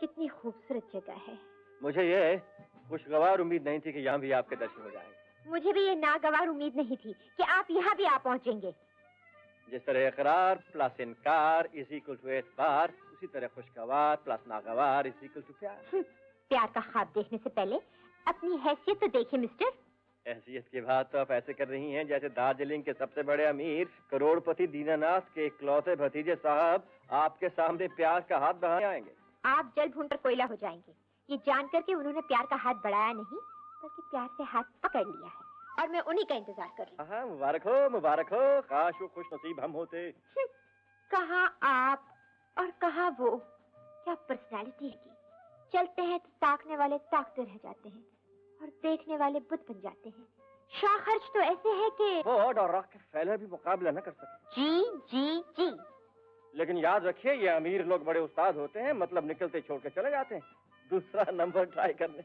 कितनी खूबसूरत जगह है। मुझे ये खुशगवार उम्मीद नहीं थी कि यहाँ भी आपके दर्शन हो जाएंगे। मुझे भी ये नागवार उम्मीद नहीं थी कि आप यहाँ भी आ पहुँचेंगे। जिस तरह इकरार प्लस इनकार इज इक्वल टू एतबार, उसी तरह खुशगवार प्लस नागवार इज इक्वल टू प्यार। प्यार का ख्वाब देखने से पहले अपनी हैसियत तो देखिए मिस्टर। हैसियत की बात तो आप ऐसे कर रही हैं जैसे दार्जिलिंग के सबसे बड़े अमीर करोड़पति दीनानाथ के इकलौते भतीजे साहब आपके सामने प्यार का हाथ बढ़ाने आएंगे। आप जल भूनकर कोयला हो जाएंगे, ये जानकर के उन्होंने प्यार का हाथ बढ़ाया नहीं बल्कि प्यार से हाथ पकड़ लिया है, और मैं उन्हीं का इंतजार कर रही हूँ। हाँ, मुबारक हो। काश वो खुश नसीब हम होते। कहाँ आप और कहाँ वो, क्या पर्सनालिटी है। चलते हैं तो ताकने वाले ताकते रह जाते हैं और देखने वाले बुत बन जाते हैं। शाह खर्च तो ऐसे है कि फोर्ड और रॉकफेलर भी मुकाबला न कर सके। जी जी जी। लेकिन याद रखिए, ये अमीर लोग बड़े उस्ताद होते हैं, मतलब निकलते छोड़ के चले जाते हैं दूसरा नंबर ट्राई करने।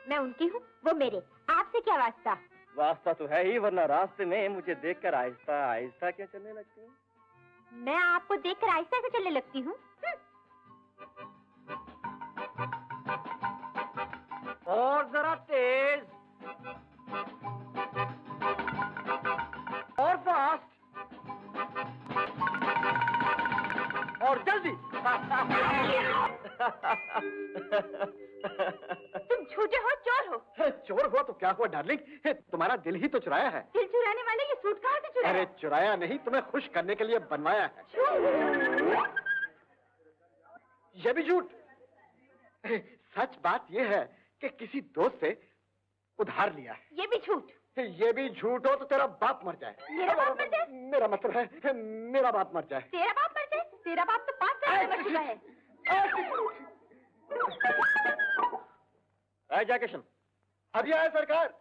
मैं उनकी हूँ, वो मेरे। आपसे क्या वास्ता? वास्ता तो है ही, वरना रास्ते में मुझे देखकर आहिस्ता आहिस्ता क्यों चलने लगती हैं? मैं आपको देखकर आहिस्ता से चलने लगती हूँ। और जरा तेज और फास्ट और जल्दी। तुम झूठे हो, चोर हो। चोर हुआ तो क्या हुआ डार्लिंग, तुम्हारा दिल ही तो चुराया है। दिल चुराने वाले ये सूट कहाँ से चुराया? अरे चुराया नहीं, तुम्हें खुश करने के लिए बनवाया है। ये भी झूठ। सच बात ये है कि किसी दोस्त से उधार लिया है। ये भी झूठ। ये भी झूठ हो तो तेरा बाप मर जाए। मेरा बाप मर जाए? मेरा मतलब है मेरा बाप मर जाए। तेरा बाप मर जाए? तेरा बाप तो 5 साल मर चुका है। जय किशन। अभी आया सरकार।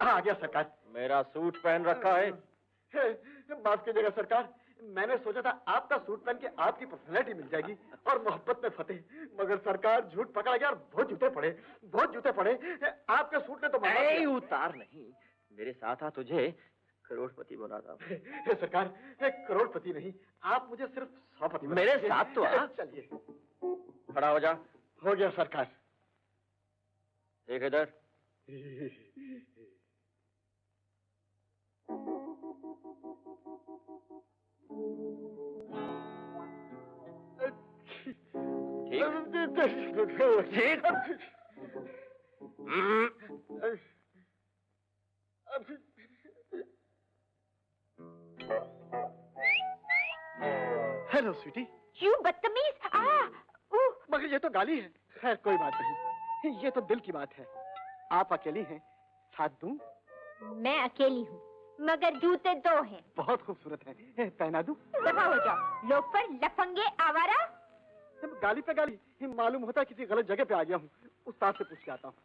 आ गया सरकार। मेरा सूट पहन रखा है। माफ कीजिएगा सरकार, मैंने सोचा था आपका सूट पहन के आपकी पर्सनैलिटी मिल जाएगी और मोहब्बत में फतेह, मगर सरकार झूठ पकड़ा गया और बहुत जूते पड़े। आपके सूट ने तो नहीं, उतार नहीं, मेरे साथ आ, तुझे करोड़पति बना था। सरकार, करोड़पति नहीं, आप मुझे सिर्फ 100पति मेरे साथ तो आ। चलिए खड़ा हो जा। हो गया सरकार। एक इधर। हेलो स्वीटी। यू बदतमीज। मगर ये तो गाली है। खैर कोई बात नहीं, ये तो दिल की बात है। आप अकेली हैं, साथ दूं? मैं अकेली हूँ, मगर जूते 2 हैं। बहुत खूबसूरत है, पहना दूं? दफा हो जाओ, लोग पर लफंगे आवारा। गाली पे गाली, मालूम होता है किसी गलत जगह पे आ गया हूँ। उस्ताद से पूछ के आता हूँ।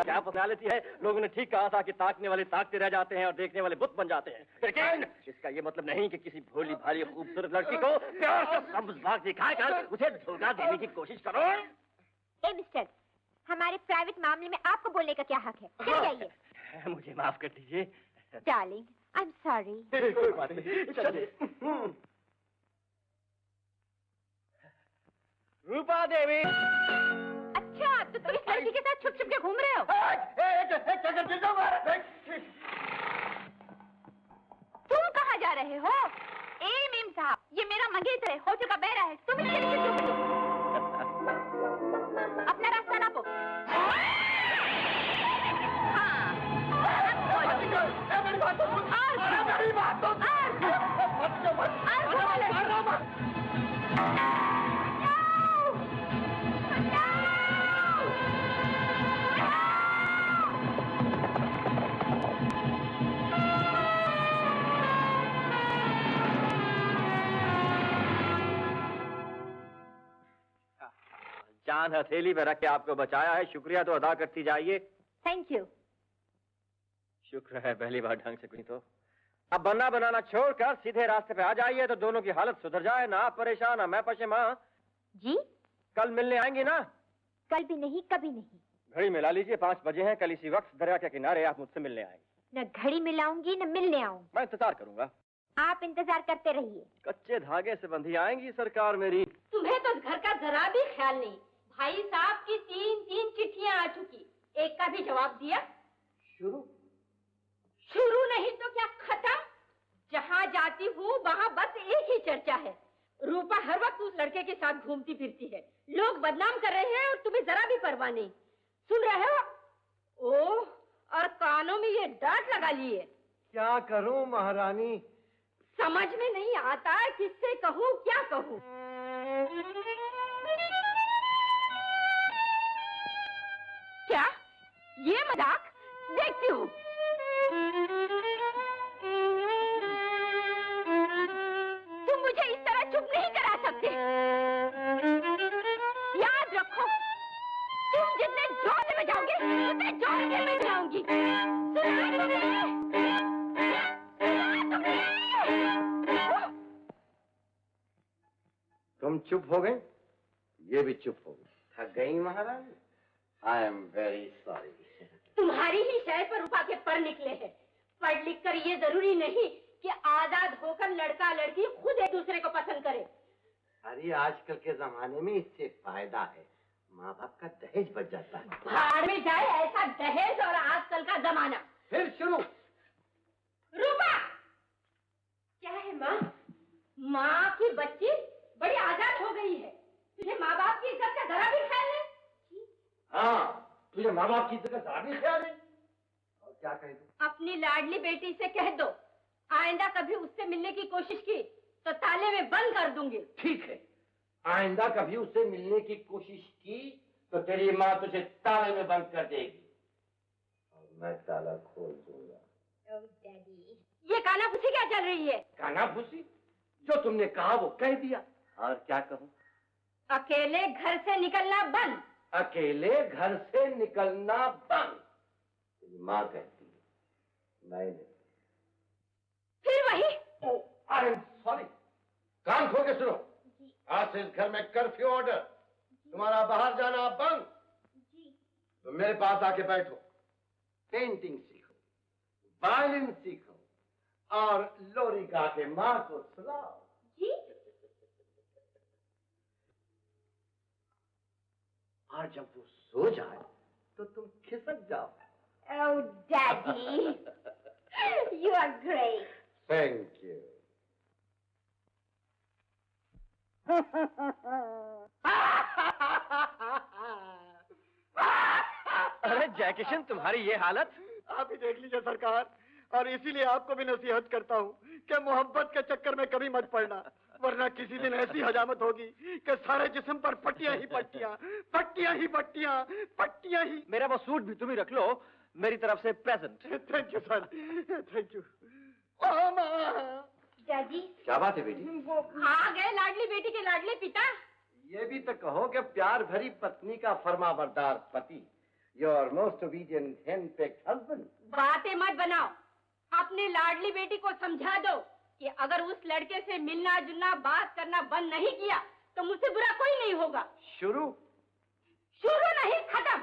क्या पर्सनैलिटी है। लोगों ने ठीक कहा था कि ताकने वाले ताकते रह जाते हैं और देखने वाले बुत बन जाते हैं, लेकिन इसका ये मतलब नहीं कि किसी भोली भाली खूबसूरत लड़की को प्यार से सब्ज बाग दिखाकर उसे धोखा देने की कोशिश करो। ए मिस्टर, हमारे प्राइवेट मामले में आपको बोलने का क्या हक है? चल जाइए। मुझे माफ कर दीजिए डार्लिंग, आई एम सॉरी। कोई बात नहीं, चलिए। रूपा देवी। अच्छा, तो तुम इस लड़की के साथ छुप के घूम रहे हो? तुम कहाँ जा रहे हो? ए मीम साहब, ये मेरा मंगेतर है, हो चुका बहरा है, तुम इसके नीचे क्यों खड़े हो? अपना रास्ता नापो। हाँ, जान हथेली पे रख के आपको बचाया है, शुक्रिया तो अदा करती जाइए। Thank you. शुक्र है पहली बार ढंग से कुछ तो। अब बनना बनाना छोड़कर सीधे रास्ते पे आ जाइए तो दोनों की हालत सुधर जाए। ना आप परेशान, ना मैं पशेमान। जी? कल मिलने आएंगी ना? कल भी नहीं, कभी नहीं। घड़ी मिला लीजिए, 5 बजे हैं। कल इसी वक्त दरिया के किनारे आप मुझसे मिलने आएंगे। न घड़ी मिलाऊंगी न मिलने आऊंगी। मैं इंतजार करूंगा। आप इंतजार करते रहिए। कच्चे धागे से बंधी आएंगी सरकार मेरी। तुम्हें तो घर का जरा भी ख्याल नहीं। भाई साहब की 3 चिट्ठियां आ चुकी, एक का भी जवाब दिया? शुरू नहीं तो क्या खत्म। जहाँ जाती हूँ वहाँ बस एक ही चर्चा है। रूपा हर वक्त उस लड़के के साथ घूमती फिरती है। लोग बदनाम कर रहे हैं और तुम्हें जरा भी परवाह नहीं। सुन रहे हो? ओह, और कानों में ये डांट लगा लिए। क्या करूं महारानी? समझ में नहीं आता किससे कहूँ क्या कहूँ। क्या ये मजाक? देखती हूँ। तुम मुझे इस तरह चुप नहीं करा सकते। याद रखो, तुम जितने जोर से बजाओगे उतने जोर से मैं बजाऊंगी। तुम चुप हो गए, ये भी चुप हो गए। थक गई महारानी? I am very sorry. तुम्हारी ही शय पर रूपा के पर निकले हैं। पढ़ लिख कर ये जरूरी नहीं कि आजाद होकर लड़का लड़की खुद एक दूसरे को पसंद करे। अरे आजकल के जमाने में इससे फायदा है, माँ बाप का दहेज बच जाता है। भाड़ में जाए ऐसा दहेज और आजकल का जमाना। फिर शुरू। रूपा! क्या है माँ? माँ की बच्ची बड़ी आजाद हो गई है। तुझे माँ बाप की इज्जत का जरा भी ख्याल नहीं? हाँ, तुझे माँ बाप की इज्जत का जरा भी ख्याल नहीं। और क्या कह दूं? अपनी लाडली बेटी से कह दो, आइंदा कभी उससे मिलने की कोशिश की तो ताले में बंद कर दूंगी। ठीक है, आइंदा कभी उससे मिलने की कोशिश की तो तेरी माँ तुझे ताले में बंद कर देगी और मैं ताला खोल दूंगा। ये कानाफूसी क्या चल रही है? कानाफूसी? जो तुमने कहा वो कह दिया। और क्या कहूँ? अकेले घर से निकलना बंद। अकेले घर से निकलना बंद। तेरी माँ कहती है, मैं नहीं। फिर वही। I am sorry. कान खोल के सुनो, आज से इस घर में कर्फ्यू ऑर्डर। तुम्हारा बाहर जाना बंद। तो मेरे पास आके बैठो, पेंटिंग सीखो, वायलिन सीखो और लोरी गा के माँ को सुनाओ। जी? और जब वो सो जाए तो तुम खिसक जाओ। Oh, Daddy, you are great. Thank you. अरे जयकिशन, तुम्हारी ये हालत? आप ही देख लीजिए सरकार, और इसीलिए आपको भी नसीहत करता हूँ कि मोहब्बत के चक्कर में कभी मत पड़ना, वरना किसी दिन ऐसी हजामत होगी कि सारे जिस्म पर पट्टियां ही पट्टियां, पट्टियां ही पट्टियां, पट्टियां ही। मेरा वो सूट भी तुम ही रख लो, मेरी तरफ से present. Thank you sir, thank you. दादी, क्या बात है बेटी? वो आ गए लाडली बेटी के लाडले पिता। ये भी तो कहो कि प्यार भरी पत्नी का फरमाबरदार पति, योर मोस्ट ओबीडिएंट हैंडपिक्ड हस्बैंड। बातें मत बनाओ, अपने लाडली बेटी को समझा दो कि अगर उस लड़के से मिलना जुलना बात करना बंद नहीं किया तो मुझसे बुरा कोई नहीं होगा। शुरू? शुरू नहीं खत्म।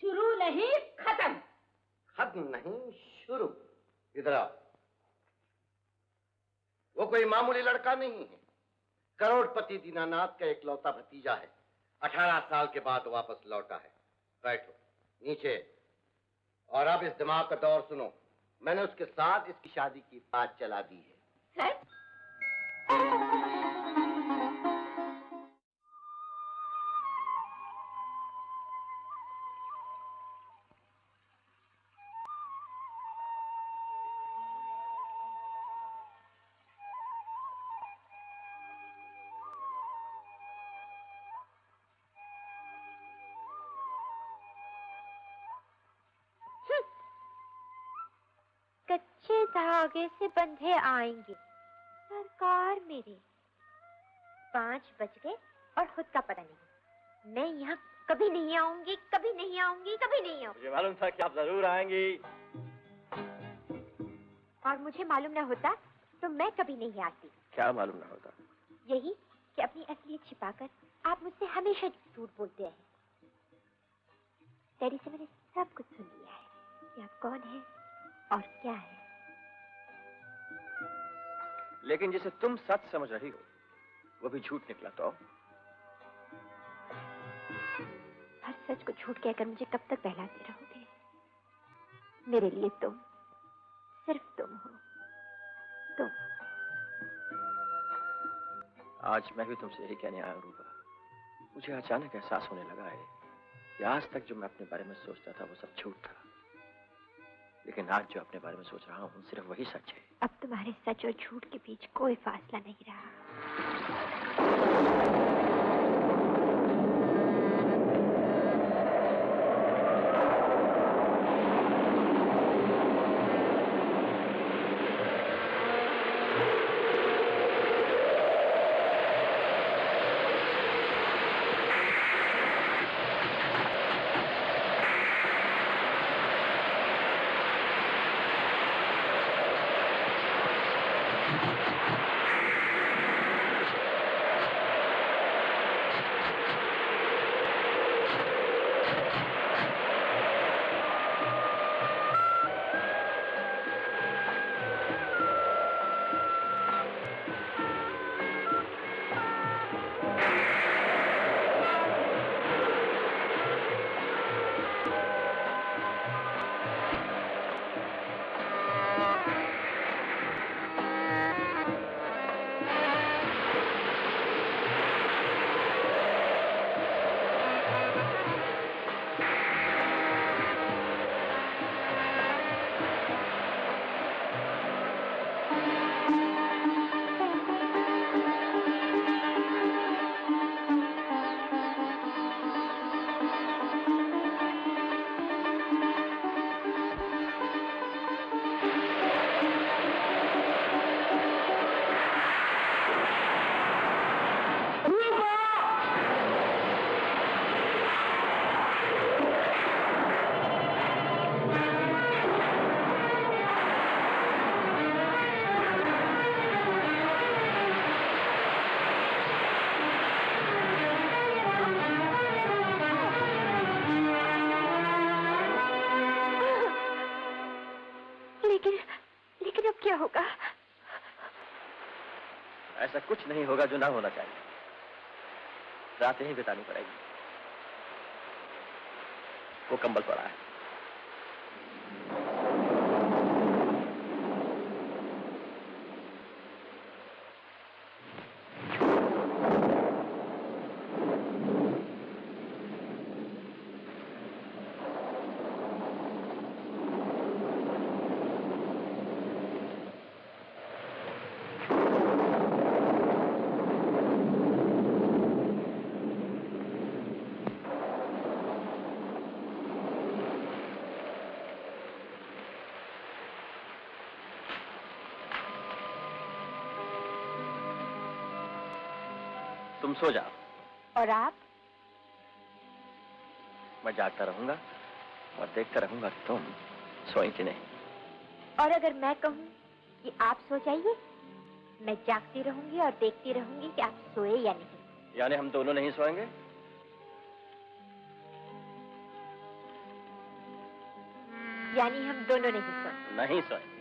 शुरू नहीं खत्म। खत्म नहीं शुरू। इधर आओ। वो कोई मामूली लड़का नहीं है, करोड़पति दीनानाथ का एकलौता भतीजा है। 18 साल के बाद वापस लौटा है। बैठो नीचे। और अब इस दिमाग का दौर सुनो, मैंने उसके साथ इसकी शादी की बात चला दी है। सर? कच्चे धागे से बंधे आएंगे सरकार मेरे। 5 बज गए और खुद का पता नहीं। मैं यहाँ कभी नहीं आऊंगी, कभी नहीं आऊंगी, कभी नहीं आऊंगी। मुझे मालूम था कि आप जरूर आएंगी। और मुझे मालूम ना होता तो मैं कभी नहीं आती। क्या मालूम ना होता? यही कि अपनी असलियत छिपाकर आप मुझसे हमेशा झूठ बोलते हैं। डैडी से मैंने सब कुछ सुन लिया है कि आप कौन हैं और क्या है। लेकिन जिसे तुम सच समझ रही हो वो भी झूठ निकला तो? हर सच को झूठ कहकर मुझे कब तक बहलाते रहोगे? मेरे लिए तुम, सिर्फ तुम हो, तुम। आज मैं भी तुमसे यही कहने आया हूं रूपा। मुझे अचानक एहसास होने लगा है कि आज तक जो मैं अपने बारे में सोचता था वो सब झूठ था, लेकिन आज जो अपने बारे में सोच रहा हूँ सिर्फ वही सच है। अब तुम्हारे सच और झूठ के बीच कोई फासला नहीं रहा। लेकिन अब क्या होगा? ऐसा कुछ नहीं होगा जो ना होना चाहिए। रातें ही बितानी पड़ेगी। वो कंबल पड़ा है। तुम सो जाओ। और आप? मैं जागता रहूंगा और देखता रहूंगा कि तुम सोई कि नहीं। और अगर मैं कहूँ कि आप सो जाइए, मैं जागती रहूंगी और देखती रहूंगी कि आप सोए या नहीं। यानी हम दोनों नहीं सोएंगे? यानी हम दोनों नहीं सोए। नहीं सोएंगे।